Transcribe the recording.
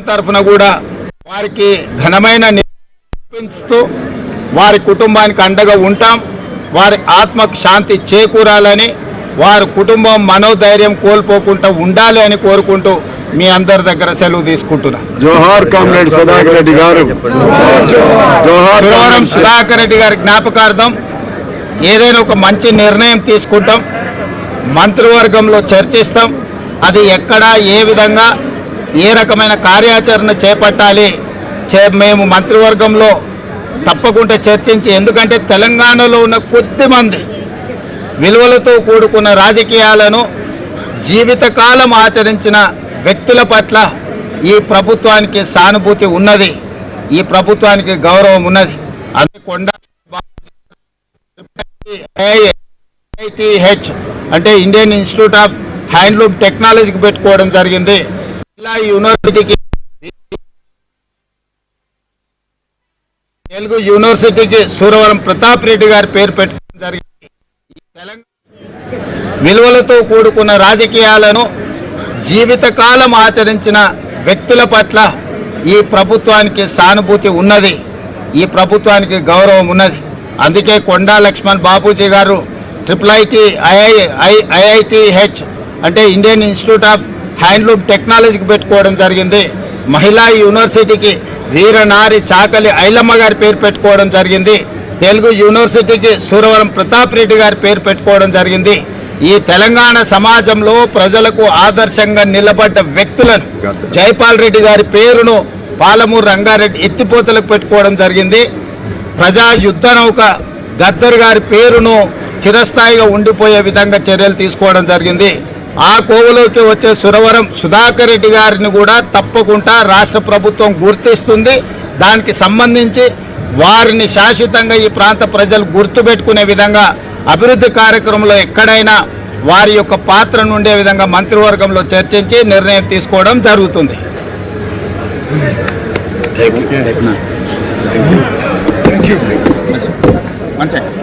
తరఫున కూడా వారికి ఘనమైన నిర్వహిస్తూ వారి కుటుంబానికి అండగా ఉంటాం. వారి ఆత్మకు శాంతి చేకూరాలని, వారి కుటుంబం మనోధైర్యం కోల్పోకుండా ఉండాలి అని కోరుకుంటూ మీ అందరి దగ్గర సెలవు తీసుకుంటున్నా. జోహార్ కామ్రేడ్ సుధాకర్ రెడ్డి గారు. సురవరం సుధాకర్ రెడ్డి గారి జ్ఞాపకార్థం ఏదైనా ఒక మంచి నిర్ణయం తీసుకుంటాం, మంత్రివర్గంలో చర్చిస్తాం. అది ఎక్కడ, ఏ విధంగా, ఏ రకమైన కార్యాచరణ చేపట్టాలి మేము మంత్రివర్గంలో తప్పకుండా చర్చించి, ఎందుకంటే తెలంగాణలో ఉన్న కొద్దిమంది విలువలతో కూడుకున్న రాజకీయాలను జీవితకాలం ఆచరించిన వ్యక్తుల పట్ల ఈ ప్రభుత్వానికి సానుభూతి ఉన్నది, ఈ ప్రభుత్వానికి గౌరవం ఉన్నది. అది కొండ IITH అంటే ఇండియన్ ఇన్స్టిట్యూట్ ఆఫ్ హ్యాండ్లూమ్ టెక్నాలజీకి పెట్టుకోవడం జరిగింది. ఇలా యూనివర్సిటీకి, తెలుగు యూనివర్సిటీకి సూరవరం ప్రతాప్ రెడ్డి గారి పేరు పెట్టుకోవడం జరిగింది. తెలంగాణ విలువలతో కూడుకున్న రాజకీయాలను జీవితకాలం ఆచరించిన వ్యక్తుల పట్ల ఈ ప్రభుత్వానికి సానుభూతి ఉన్నది, ఈ ప్రభుత్వానికి గౌరవం ఉన్నది. అందుకే కొండా లక్ష్మణ్ బాపూజీ గారు IITH అంటే ఇండియన్ ఇన్స్టిట్యూట్ ఆఫ్ హ్యాండ్లూమ్ టెక్నాలజీకి పెట్టుకోవడం జరిగింది. మహిళా యూనివర్సిటీకి వీరనారి చాకలి ఐలమ్మ గారి పేరు పెట్టుకోవడం జరిగింది. తెలుగు యూనివర్సిటీకి సూరవరం ప్రతాప్ రెడ్డి గారి పేరు పెట్టుకోవడం జరిగింది. ఈ తెలంగాణ సమాజంలో ప్రజలకు ఆదర్శంగా నిలబడ్డ వ్యక్తులను, జైపాల్ రెడ్డి గారి పేరును పాలమూరు రంగారెడ్డి ఎత్తిపోతలకు పెట్టుకోవడం జరిగింది. ప్రజా యుద్ధ నౌక గద్దర్ గారి పేరును చిరస్థాయిగా ఉండిపోయే విధంగా చర్యలు తీసుకోవడం జరిగింది. ఆ కోవలోకి వచ్చే సురవరం సుధాకర్ రెడ్డి గారిని కూడా తప్పకుండా రాష్ట్ర ప్రభుత్వం గుర్తిస్తుంది. దానికి సంబంధించి వారిని శాశ్వతంగా ఈ ప్రాంత ప్రజలు గుర్తుపెట్టుకునే విధంగా అభివృద్ధి కార్యక్రమంలో ఎక్కడైనా వారి యొక్క పాత్రను ఉండే విధంగా మంత్రివర్గంలో చర్చించి నిర్ణయం తీసుకోవడం జరుగుతుంది. మంచిది.